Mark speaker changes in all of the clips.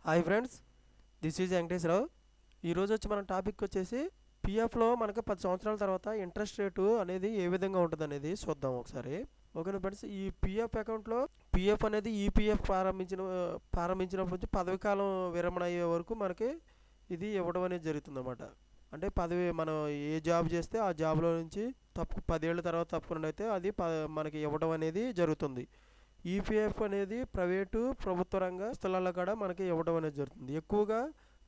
Speaker 1: Hi friends, this is Venkateswararao. ఈరోజు వచ్చి మన టాపిక్ వచ్చేసి పిఎఫ్లో మనకు 10 సంవత్సరాల తర్వాత ఇంట్రెస్ట్ రేటు అనేది ఏ విధంగా ఉంటుంది అనేది చూద్దాం ఒకసారి. ఓకేనా ఫ్రెండ్స్, ఈ పిఎఫ్ అకౌంట్లో పిఎఫ్ అనేది ఈపీఎఫ్ ప్రారంభించినప్పటి నుంచి పదవి కాలం విరమణ అయ్యే వరకు మనకి ఇది ఇవ్వడం అనేది జరుగుతుంది అన్నమాట. అంటే పదవి మనం ఏ జాబ్ చేస్తే ఆ జాబ్లో నుంచి 10 ఏళ్ళ తర్వాత తప్పుకున్నట్టయితే అది మనకి ఇవ్వడం అనేది జరుగుతుంది. ఈపీఎఫ్ అనేది ప్రైవేటు ప్రభుత్వ రంగ సంస్థలలో కూడా మనకి ఇవ్వడం అనేది జరుగుతుంది. ఎక్కువగా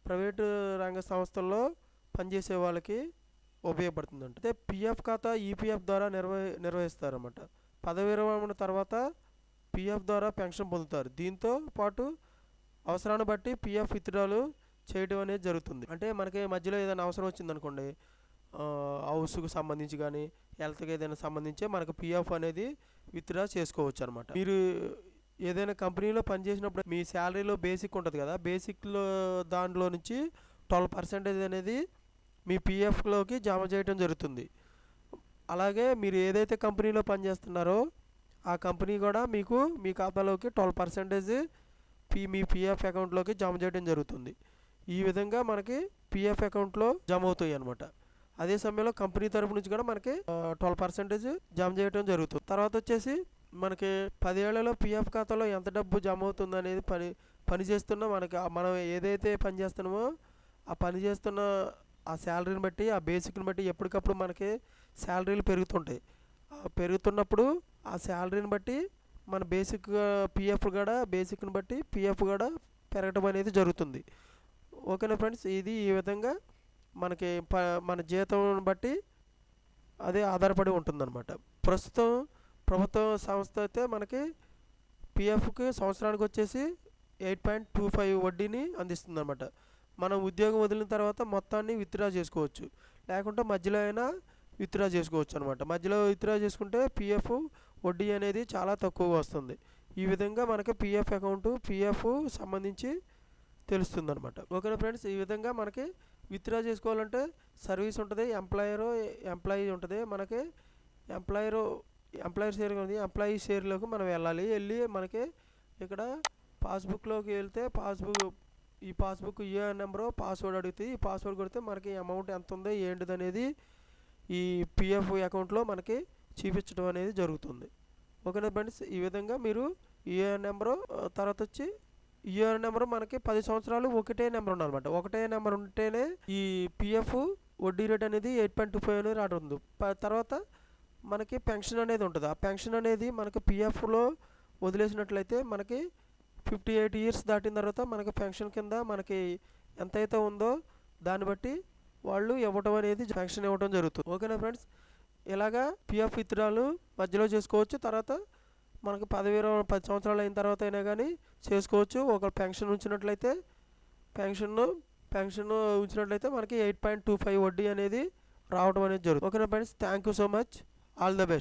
Speaker 1: ప్రైవేటు రంగ సంస్థల్లో పనిచేసే వాళ్ళకి ఉపయోగపడుతుందంట. అయితే పిఎఫ్ ఖాతా ఈపీఎఫ్ ద్వారా నిర్వహిస్తారన్నమాట. పదవి విరమణ తర్వాత పిఎఫ్ ద్వారా పెన్షన్ పొందుతారు. దీంతో పాటు అవసరాన్ని బట్టి పిఎఫ్ విత్డ్రాలు చేయడం అనేది జరుగుతుంది. అంటే మనకి మధ్యలో ఏదైనా అవసరం వచ్చిందనుకోండి, హౌస్కు సంబంధించి కానీ హెల్త్కి ఏదైనా సంబంధించి మనకు పిఎఫ్ అనేది విత్డ్రా చేసుకోవచ్చు అనమాట. మీరు ఏదైనా కంపెనీలో పనిచేసినప్పుడు మీ శాలరీలో బేసిక్ ఉంటుంది కదా, బేసిక్లో దాంట్లో నుంచి 12% అనేది మీ పిఎఫ్లోకి జమ చేయడం జరుగుతుంది. అలాగే మీరు ఏదైతే కంపెనీలో పనిచేస్తున్నారో ఆ కంపెనీ కూడా మీకు మీ ఖాతాలోకి 12% మీ పిఎఫ్ అకౌంట్లోకి జమ చేయడం జరుగుతుంది. ఈ విధంగా మనకి పిఎఫ్ అకౌంట్లో జమ అవుతాయి అనమాట. అదే సమయంలో కంపెనీ తరపు నుంచి కూడా మనకి 12% జమ చేయడం జరుగుతుంది. తర్వాత వచ్చేసి మనకి 10 ఏళ్లలో పిఎఫ్ ఖాతాలో ఎంత డబ్బు జమ అవుతుంది అనేది పని చేస్తున్న మనం ఏదైతే పని చేస్తున్నామో ఆ పని చేస్తున్న ఆ శాలరీని బట్టి, ఆ బేసిక్ని బట్టి ఎప్పటికప్పుడు మనకి శాలరీలు పెరుగుతుంటాయి. పెరుగుతున్నప్పుడు ఆ శాలరీని బట్టి మన బేసిక్ పిఎఫ్ కూడా బేసిక్ని బట్టి పిఎఫ్ కూడా పెరగడం అనేది జరుగుతుంది. ఓకేనా ఫ్రెండ్స్, ఇది ఈ విధంగా మనకి మన జీతం బట్టి అదే ఆధారపడి ఉంటుందన్నమాట. ప్రస్తుతం ప్రభుత్వ సంస్థ అయితే మనకి పిఎఫ్కి సంవత్సరానికి వచ్చేసి 8.25 వడ్డీని అందిస్తుంది అనమాట. మనం ఉద్యోగం వదిలిన తర్వాత మొత్తాన్ని విత్డ్రా చేసుకోవచ్చు, లేకుంటే మధ్యలో అయినా విత్డ్రా చేసుకోవచ్చు అనమాట. మధ్యలో విత్డ్రా చేసుకుంటే పిఎఫ్ వడ్డీ అనేది చాలా తక్కువగా వస్తుంది. ఈ విధంగా మనకి పిఎఫ్ అకౌంట్ పిఎఫ్ సంబంధించి తెలుస్తుంది అనమాట. ఓకేనా ఫ్రెండ్స్, ఈ విధంగా మనకి విత్డ్రా చేసుకోవాలంటే సర్వీస్ ఉంటుంది, ఎంప్లాయీ ఉంటుంది. మనకి ఎంప్లాయర్ షేర్ ఉంది, ఎంప్లాయీ షేర్లోకి మనం వెళ్ళి మనకి ఇక్కడ పాస్బుక్లోకి వెళ్తే ఈ పాస్బుక్ యూఏఎన్ నెంబరు పాస్వర్డ్ అడుగుతుంది. ఈ పాస్వర్డ్ కొడితే మనకి అమౌంట్ ఎంత ఉందో ఏంటిది అనేది ఈ పిఎఫ్ అకౌంట్లో మనకి చూపించడం అనేది జరుగుతుంది. ఓకేనా ఫ్రెండ్స్, ఈ విధంగా మీరు యూఏఎన్ నెంబరు తర్వాత వచ్చి యూఏఎన్ నెంబరు మనకి 10 సంవత్సరాలు ఒకటే నెంబర్ ఉండాలన్నమాట. ఒకటే నెంబర్ ఉంటేనే ఈ పిఎఫ్ వడ్డీ రేట్ అనేది 8.25 అనేది రావడం. తర్వాత మనకి పెన్షన్ అనేది ఉంటుంది. ఆ పెన్షన్ అనేది మనకి పిఎఫ్లో వదిలేసినట్లయితే మనకి 58 ఇయర్స్ దాటిన తర్వాత మనకి పెన్షన్ కింద మనకి ఎంతైతే ఉందో దాన్ని బట్టి వాళ్ళు ఇవ్వడం అనేది పెన్షన్ ఇవ్వడం జరుగుతుంది. ఓకేనా ఫ్రెండ్స్, ఇలాగా పిఎఫ్ విత్డ్రాలు మధ్యలో చేసుకోవచ్చు. తర్వాత మనకి 10 సంవత్సరాలు అయిన తర్వాత అయినా కానీ చేసుకోవచ్చు. ఒక పెన్షన్ ఉంచినట్లయితే పెన్షన్ ఉంచినట్లయితే మనకి 8.25 వడ్డీ అనేది రావడం అనేది జరుగుతుంది. ఓకేనా friends, thank you so much, all the best.